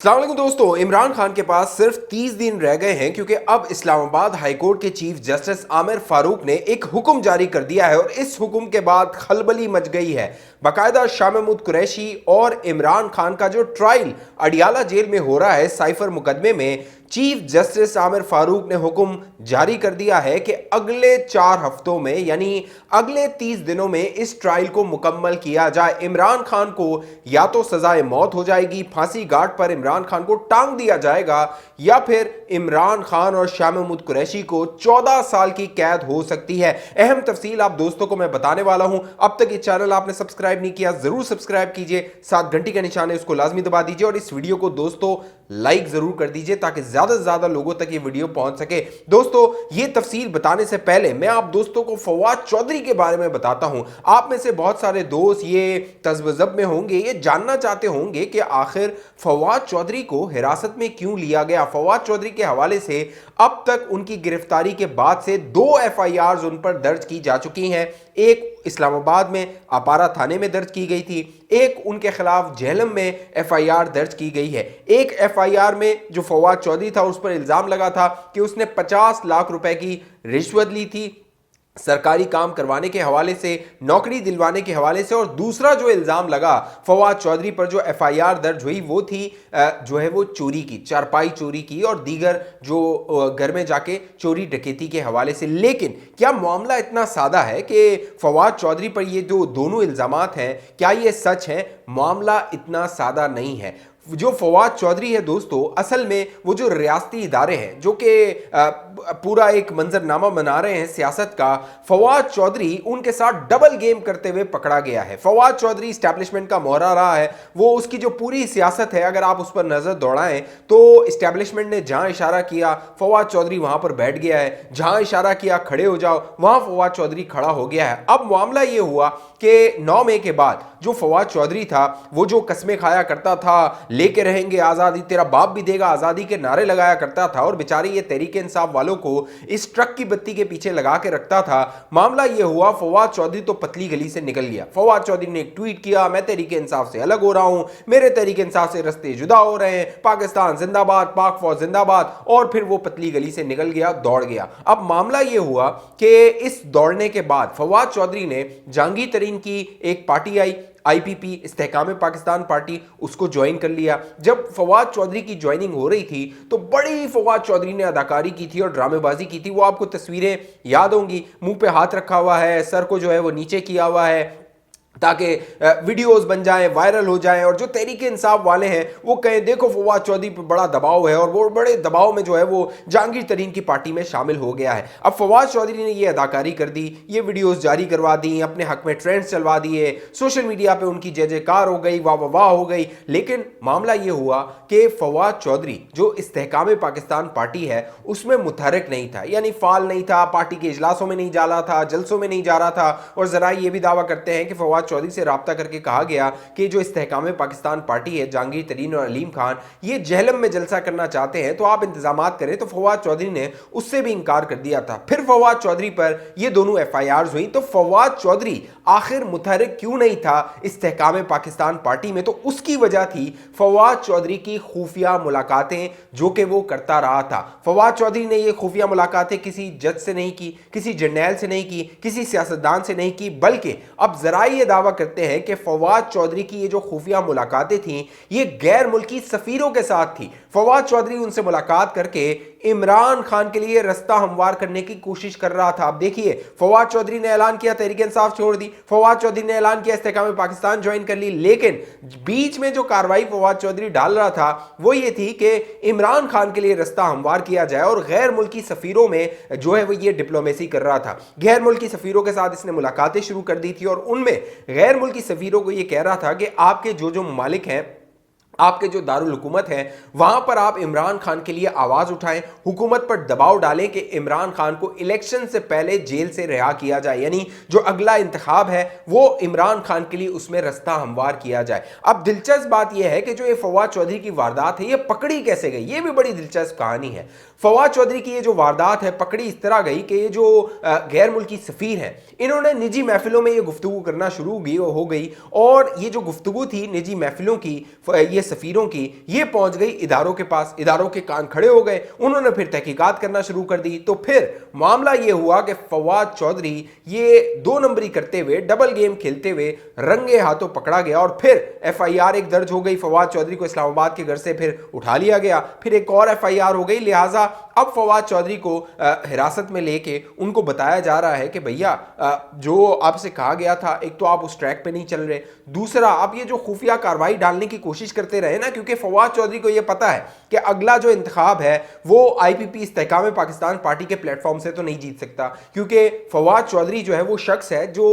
अस्सलाम वालेकुम दोस्तों, इमरान खान के पास सिर्फ 30 दिन रह गए हैं क्योंकि अब इस्लामाबाद हाई कोर्ट के चीफ जस्टिस आमिर फारूक ने एक हुक्म जारी कर दिया है और इस हुक्म के बाद खलबली मच गई है। बाकायदा शाह महमूद कुरैशी और इमरान खान का जो ट्रायल अडियाला जेल में हो रहा है साइफर मुकदमे में, चीफ जस्टिस आमिर फारूक ने हुक्म जारी कर दिया है कि अगले 4 हफ्तों में यानी अगले 30 दिनों में इस ट्रायल को मुकम्मल किया जाए। इमरान खान को या तो सजाए मौत हो जाएगी, फांसी घाट पर इमरान खान को टांग दिया जाएगा, या फिर इमरान खान और शाह महमूद कुरैशी को 14 साल की कैद हो सकती है। अहम तफसील आप दोस्तों को मैं बताने वाला हूं। अब तक ये चैनल आपने सब्सक्राइब नहीं किया, जरूर सब्सक्राइब कीजिए, साथ घंटी का निशान है उसको लाजमी दबा दीजिए और इस वीडियो को दोस्तों लाइक जरूर कर दीजिए ताकि ज्यादा से ज्यादा लोगों तक ये वीडियो पहुंच सके। दोस्तों, ये तफसील बताने से पहले मैं आप दोस्तों को फवाद चौधरी के बारे में बताता हूं। आप में से बहुत सारे दोस्त ये तज़्वज़ब में होंगे, ये जानना चाहते होंगे कि आखिर फवाद चौधरी को हिरासत में क्यों लिया गया। फवाद चौधरी के हवाले से अब तक उनकी गिरफ्तारी के बाद से 2 FIRs उन पर दर्ज की जा चुकी हैं। एक इस्लामाबाद में अपारा थाने में दर्ज की गई थी, एक उनके खिलाफ झेलम में FIR दर्ज की गई है। एक FIR में जो फवाद चौधरी था उस पर इल्जाम लगा था कि उसने 50 लाख रुपए की रिश्वत ली थी सरकारी काम करवाने के हवाले से, नौकरी दिलवाने के हवाले से। और दूसरा जो इल्ज़ाम लगा फवाद चौधरी पर, जो FIR दर्ज हुई वो थी जो है वो चोरी की, चारपाई चोरी की और दीगर जो घर में जाके चोरी डकैती के हवाले से। लेकिन क्या मामला इतना सादा है कि फवाद चौधरी पर ये जो दोनों इल्ज़ामात हैं क्या ये सच हैं? मामला इतना सादा नहीं है। जो फवाद चौधरी है दोस्तों, असल में वो जो रियासती इदारे हैं जो कि पूरा एक मंजरनामा बना रहे हैं सियासत का, फवाद चौधरी उनके साथ डबल गेम करते हुए पकड़ा गया है। फवाद चौधरी इस्टेब्लिशमेंट का मोहरा रहा है, वो उसकी जो पूरी सियासत है अगर आप उस पर नजर दौड़ाएं तो इस्टेब्लिशमेंट ने जहां इशारा किया फवाद चौधरी वहां पर बैठ गया है, जहां इशारा किया खड़े हो जाओ वहां फवाद चौधरी खड़ा हो गया है। अब मामला ये हुआ कि 9 मई के बाद जो फवाद चौधरी था वो जो कस्में खाया करता था, लेके रहेंगे आजादी, तेरा बाप भी देगा आजादी के नारे लगाया करता था और बेचारे ये तहरीक इंसाफ वालों को इस ट्रक की बत्ती के पीछे लगा के रखता था। मामला ये हुआ फवाद चौधरी तो पतली गली से निकल गया। फवाद चौधरी ने एक ट्वीट किया, मैं तहरीक इंसाफ से अलग हो रहा हूं, मेरे तहरीक इंसाफ से रास्ते जुदा हो रहे हैं, पाकिस्तान जिंदाबाद, पाक फौज जिंदाबाद, और फिर वो पतली गली से निकल गया, दौड़ गया। अब मामला ये हुआ कि इस दौड़ने के बाद फवाद चौधरी ने जहांगीर तरीन की एक पार्टी आई, IPP इस्तेहकाम पाकिस्तान पार्टी, उसको ज्वाइन कर लिया। जब फवाद चौधरी की ज्वाइनिंग हो रही थी तो बड़ी फवाद चौधरी ने अदाकारी की थी और ड्रामेबाजी की थी। वो आपको तस्वीरें याद होंगी, मुंह पे हाथ रखा हुआ है, सर को जो है वो नीचे किया हुआ है ताकि वीडियोस बन जाएं, वायरल हो जाएं और जो तहरीक इंसाफ वाले हैं वो कहें देखो फवाद चौधरी पर बड़ा दबाव है, और वो बड़े दबाव में जो है वो जहांगीर तरीन की पार्टी में शामिल हो गया है। अब फवाद चौधरी ने ये अदाकारी कर दी, ये वीडियोस जारी करवा दी, अपने हक में ट्रेंड्स चलवा दिए, सोशल मीडिया पे उनकी जय जयकार हो गई, वाह वाह वाह हो गई। लेकिन मामला ये हुआ कि फवाद चौधरी जो इस्तेहकाम पाकिस्तान पार्टी है उसमें मुतहरक नहीं था, यानी फाल नहीं था, पार्टी के इजलासों में नहीं जा रहा था, जलसों में नहीं जा रहा था। और जरा ये भी दावा करते हैं कि फवाद चौधरी से राब्ता करके कहा गया कि जो इस्तेहकाम पाकिस्तान पार्टी है, जहांगीर तरीन और अलीम खान, ये जहलम में जलसा करना चाहते हैं तो आप इंतजामात करें। तो फवाद चौधरी ने उससे भी इंकार कर दिया था। फिर फवाद चौधरी पर ये दोनों FIRs हुई। तो फवाद चौधरी आखिर मुतहरक क्यों नहीं था इस्तेहकाम पाकिस्तान पार्टी में? तो उसकी वजह थी फवाद चौधरी की खुफिया मुलाकातें जो कि वो करता रहा था। फवाद चौधरी ने ये खुफिया मुलाकातें किसी जज से नहीं की, किसी जर्नैल से नहीं की, किसी सियासतदान से नहीं की, बल्कि अब जरा ये दावा करते हैं कि फवाद चौधरी की ये जो खुफिया मुलाकातें थीं ये गैर मुल्की सफीरों के साथ थी। फवाद चौधरी उनसे मुलाकात करके इमरान खान के लिए रास्ता हमवार करने की कोशिश कर रहा था। अब देखिए, फवाद चौधरी ने ऐलान किया तहरीक इंसाफ छोड़ दी, फवाद चौधरी ने ऐलान किया इस्तेहकाम पाकिस्तान ज्वाइन कर ली, लेकिन बीच में जो कार्रवाई फवाद चौधरी डाल रहा था वो ये थी कि इमरान खान के लिए रास्ता हमवार किया जाए और गैर मुल्की सफीरों में जो है वो ये डिप्लोमेसी कर रहा था। गैर मुल्की सफीरों के साथ इसने मुलाकातें शुरू कर दी थी और उनमें गैर मुल्की सफीरों को ये कह रहा था कि आपके जो जो ममालिक हैं, आपके जो दारुल हुकूमत है वहां पर आप इमरान खान के लिए आवाज उठाएं, हुकूमत पर दबाव डालें कि इमरान खान को इलेक्शन से पहले जेल से रिहा किया जाए, यानी जो अगला इंतखाब है वो इमरान खान के लिए उसमें रास्ता हमवार किया जाए। अब दिलचस्प बात यह है कि जो ये फवाद चौधरी की वारदात है ये पकड़ी कैसे गई, ये भी बड़ी दिलचस्प कहानी है। फवाद चौधरी की ये जो वारदात है पकड़ी इस तरह गई कि ये जो गैर मुल्की सफीर हैं इन्होंने निजी महफिलों में ये गुफ्तगू करना शुरू हो गई और ये जो गुफ्तगू थी निजी महफिलों की, ये सफीरों की, ये पहुंच गई इदारों के पास। इदारों के कान खड़े हो गए, उन्होंने फिर तहकीकात करना शुरू कर दी। तो फिर मामला ये हुआ कि फवाद चौधरी ये 2 नंबरी करते हुए, डबल गेम खेलते हुए रंगे हाथों पकड़ा गया और फिर एफआईआर एक दर्ज हो गई। फवाद चौधरी को इस्लामाबाद के घर से फिर उठा लिया गया, फिर एक और एफआईआर हो गई। लिहाजा अब फवाद चौधरी को हिरासत में लेके उनको बताया जा रहा है कि भैया जो आपसे कहा गया था, एक तो आप उस ट्रैक पे नहीं चल रहे, दूसरा आप ये जो खुफिया कार्रवाई डालने की कोशिश करते रहे ना, क्योंकि फवाद चौधरी को ये पता है कि अगला जो इंतखाब है वो आईपीपी इस्तेहकाम पाकिस्तान पार्टी के प्लेटफॉर्म से तो नहीं जीत सकता, क्योंकि फवाद चौधरी जो है वो शख्स है जो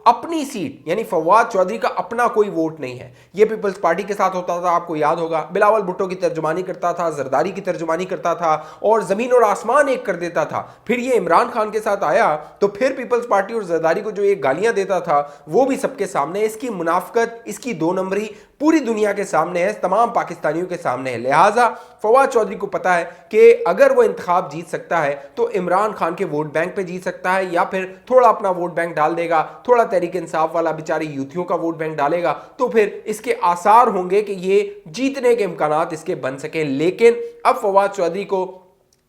अपनी सीट, यानी फवाद चौधरी का अपना कोई वोट नहीं है। ये पीपल्स पार्टी के साथ होता था, आपको याद होगा, बिलावल भुट्टो की तर्जुमानी करता था, जरदारी की तर्जुमानी करता था और जमीन और आसमान एक कर देता था। फिर ये इमरान खान के साथ आया तो फिर पीपल्स पार्टी और जरदारी को जो ये गालियां देता था वो भी सबके सामने। इसकी मुनाफकत, इसकी 2 नंबरी पूरी दुनिया के सामने है, तमाम पाकिस्तानियों के सामने है। लिहाजा फवाद चौधरी को पता है कि अगर वो इंतखाब जीत सकता है तो इमरान खान के वोट बैंक पे जीत सकता है, या फिर थोड़ा अपना वोट बैंक डाल देगा, थोड़ा तहरीक इंसाफ वाला बेचारी यूथियों का वोट बैंक डालेगा, तो फिर इसके आसार होंगे कि ये जीतने के इम्कानात इसके बन सके। लेकिन अब फवाद चौधरी को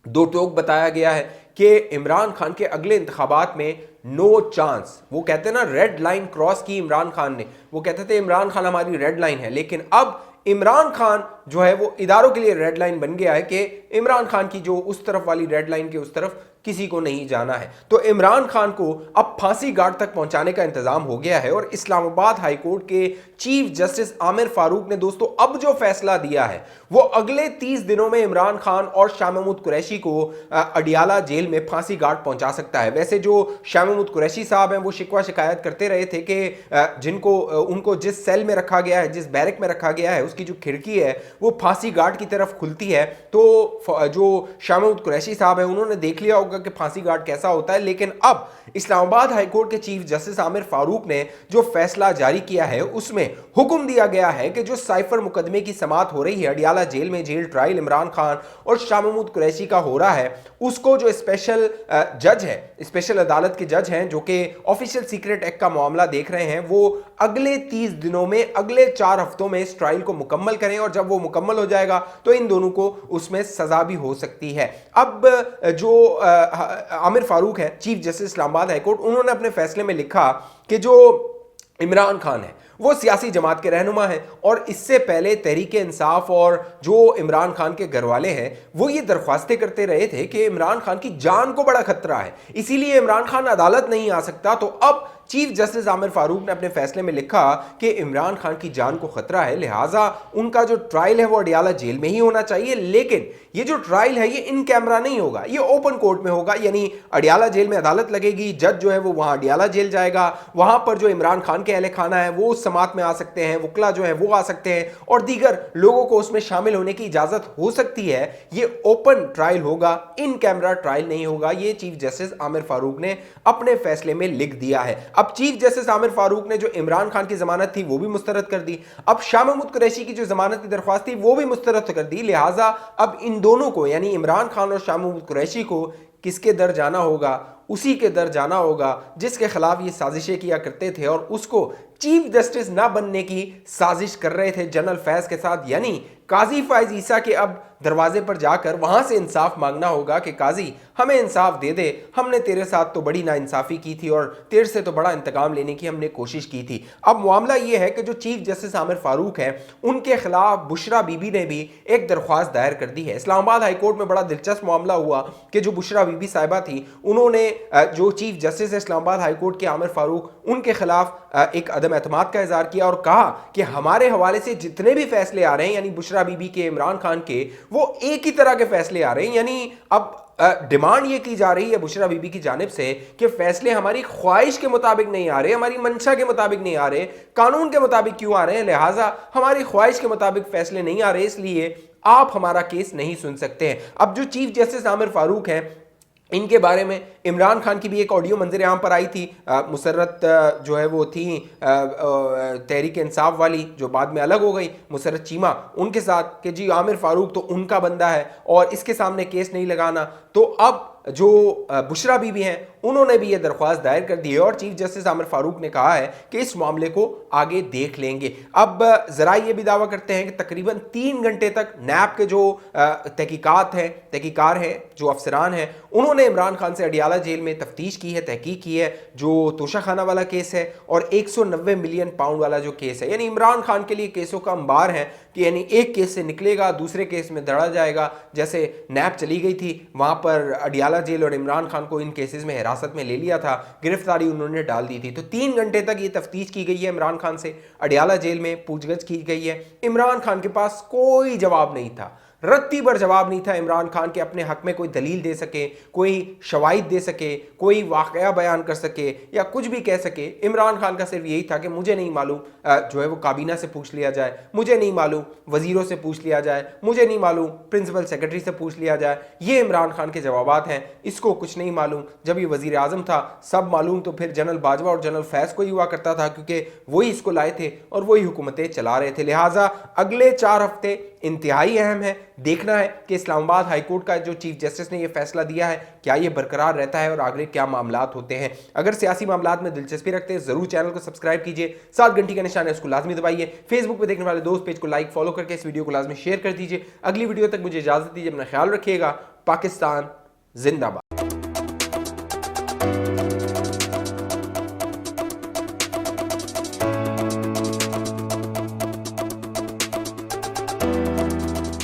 दो टोक बताया गया है कि इमरान खान के अगले इंतखाबात में नो चांस। वो कहते हैं ना, रेड लाइन क्रॉस की इमरान खान ने, वो कहते थे इमरान खान हमारी रेड लाइन है, लेकिन अब इमरान खान जो है वो इदारों के लिए रेड लाइन बन गया है कि इमरान खान की जो उस तरफ वाली रेड लाइन के उस तरफ किसी को नहीं जाना है। तो इमरान खान को अब फांसी घाट तक पहुंचाने का इंतजाम हो गया है और इस्लामाबाद हाई कोर्ट के चीफ जस्टिस आमिर फारूक ने दोस्तों अब जो फैसला दिया है वो अगले 30 दिनों में इमरान खान और शाह महमूद कुरैशी को अडियाला जेल में फांसी घाट पहुंचा सकता है। वैसे जो शाह महमूद कुरैशी साहब हैं वो शिकवा शिकायत करते रहे थे कि जिनको उनको जिस सेल में रखा गया है, जिस बैरक में रखा गया है, उसकी जो खिड़की है वो फांसी घाट की तरफ खुलती है। तो जो शाह महमूद कुरैशी साहब हैं उन्होंने देख लिया होगा कि फांसी घाट कैसा होता है। लेकिन अब इस्लामाबाद हाई कोर्ट के चीफ जस्टिस आमिर फारूक ने जो फैसला जारी किया है उसमें हुक्म दिया गया है कि जो साइफर मुकदमे की समाअत हो रही है अडियाला जेल में, जेल ट्रायल इमरान खान और शाह महमूद कुरैशी का हो रहा है, उसको जो स्पेशल जज है, स्पेशल अदालत के जज हैं जो कि ऑफिशियल सीक्रेट एक्ट का मामला देख रहे हैं, वो अगले 30 दिनों में, अगले 4 हफ्तों में इस ट्रायल को मुकम्मल करें और जब वो मुकम्मल हो जाएगा तो इन दोनों को उसमें सजा भी हो सकती है। अब जो आमिर फारूक है chief justice Islamabad high court, उन्होंने अपने फैसले में लिखा कि जो इमरान खान है वो सियासी जमात के रहनुमा हैं और इससे पहले तहरीक इंसाफ और जो इमरान खान के घर वाले हैं वो ये दरख्वास्तें करते रहे थे कि इमरान खान की जान को बड़ा खतरा है, इसीलिए इमरान खान अदालत नहीं आ सकता। तो अब चीफ जस्टिस आमिर फारूक ने अपने फैसले में लिखा कि इमरान खान की जान को खतरा है, लिहाजा उनका जो ट्रायल है वो अडियाला जेल में ही होना चाहिए। लेकिन ये जो ट्रायल है ये इन कैमरा नहीं होगा, ये ओपन कोर्ट में होगा, यानी अडियाला जेल में अदालत लगेगी, जज जो है वो वहां अडियाला जेल जाएगा, वहां पर जो इमरान खान के अहले खाना है वो उस समात में आ सकते हैं, वकला जो है वो आ सकते हैं और दीगर लोगों को उसमें शामिल होने की इजाजत हो सकती है। ये ओपन ट्रायल होगा, इन कैमरा ट्रायल नहीं होगा, ये चीफ जस्टिस आमिर फारूक ने अपने फैसले में लिख दिया है। अब चीफ जस्टिस आमिर फारूक ने जो इमरान खान की जमानत थी वो भी मुस्तरद कर दी, अब शाह महमूद कुरैशी की जो जमानत की दरख्वास्त थी वो भी मुस्तरद कर दी। लिहाजा अब इन दोनों को, यानी इमरान खान और शाह महमूद कुरैशी को किसके दर जाना होगा? उसी के दर जाना होगा जिसके खिलाफ ये साजिशें किया करते थे और उसको चीफ जस्टिस ना बनने की साजिश कर रहे थे जनरल फैज के साथ, यानी काजी फायज ईसा के अब दरवाजे पर जाकर वहां से इंसाफ मांगना होगा कि काजी हमें इंसाफ दे दे, हमने तेरे साथ तो बड़ी नाइंसाफी की थी और तेरे से तो बड़ा इंतकाम लेने की हमने कोशिश की थी। अब मामला यह है कि जो चीफ जस्टिस आमिर फारूक हैं उनके खिलाफ बुशरा बीबी ने भी एक दरख्वास्त दायर कर दी है। इस्लामाबाद हाई कोर्ट में बड़ा दिलचस्प मामला हुआ कि जो बुशरा बीबी साहिबा थी उन्होंने जो चीफ जस्टिस है इस्लामाबाद हाई कोर्ट के आमिर फारूक, उनके खिलाफ एक अदम एतमाद का इजहार किया और कहा कि हमारे हवाले से जितने भी फैसले आ रहे हैं, यानी बुशरा बीबी के, इमरान खान के, वो एक ही तरह के फैसले आ रहे हैं। यानी अब डिमांड ये की जा रही है बुशरा बीबी की जानिब से कि फैसले हमारी ख्वाहिश के मुताबिक नहीं आ रहे, हमारी मंशा के मुताबिक नहीं आ रहे, कानून के मुताबिक क्यों आ रहे हैं, लिहाजा हमारी ख्वाहिश के मुताबिक फैसले नहीं आ रहे, इसलिए आप हमारा केस नहीं सुन सकते हैं। अब जो चीफ जस्टिस आमिर फारूक हैं इनके बारे में इमरान खान की भी एक ऑडियो मंजर आम पर आई थी, मुसर्रत जो है वो थी तहरीक इंसाफ वाली जो बाद में अलग हो गई, मुसर्रत चीमा, उनके साथ कि जी आमिर फारूक तो उनका बंदा है और इसके सामने केस नहीं लगाना। तो अब जो बुशरा बीबी हैं उन्होंने भी ये दरख्वास्त दायर कर दी है और चीफ जस्टिस आमिर फारूक ने कहा है कि इस मामले को आगे देख लेंगे। अब जरा ये भी दावा करते हैं कि तकरीबन 3 घंटे तक नैब के जो तहकीकार हैं, जो अफसरान हैं, उन्होंने इमरान खान से अडियाला जेल में तफ्तीश की है, तहकीक की है, जो तोशाखाना वाला केस है और 190 मिलियन पाउंड वाला जो केस है। यानी इमरान खान के लिए केसों का अंबार है कि यानी एक केस से निकलेगा दूसरे केस में दड़ा जाएगा। जैसे नैब चली गई थी, वहां पर अडियाला जेल और इमरान खान को इन केसेस में हिरासत में ले लिया था, गिरफ्तारी उन्होंने डाल दी थी। तो 3 घंटे तक ये तफ्तीश की गई है इमरान खान से, अडियाला जेल में पूछगछ की गई है। इमरान खान के पास कोई जवाब नहीं था, रत्ती भर जवाब नहीं था इमरान खान के अपने हक में कोई दलील दे सके, कोई शवाहिद दे सके, कोई वाकया बयान कर सके या कुछ भी कह सके। इमरान खान का सिर्फ यही था कि मुझे नहीं मालूम, जो है वो काबीना से पूछ लिया जाए, मुझे नहीं मालूम वजीरों से पूछ लिया जाए, मुझे नहीं मालूम प्रिंसिपल सेक्रेटरी से पूछ लिया जाए। ये इमरान खान के जवाबात हैं, इसको कुछ नहीं मालूम। जब ये वजीर आजम था सब मालूम तो फिर जनरल बाजवा और जनरल फैज को ही हुआ करता था, क्योंकि वही इसको लाए थे और वही हुकूमतें चला रहे थे। लिहाजा अगले 4 हफ्ते इंतहाई अहम है। देखना है कि इस्लामाबाद हाईकोर्ट का जो चीफ जस्टिस ने यह फैसला दिया है क्या ये बरकरार रहता है और आगे क्या मामलात होते हैं। अगर सियासी मामलात में दिलचस्पी रखते हैं जरूर चैनल को सब्सक्राइब कीजिए, साथ घंटी का निशान है उसको लाजमी दबाइए। फेसबुक पे देखने वाले दोस्त पेज को लाइक फॉलो करके इस वीडियो को लाजमी शेयर कर दीजिए। अगली वीडियो तक मुझे इजाजत दीजिए, अपना ख्याल रखिएगा। पाकिस्तान जिंदाबाद।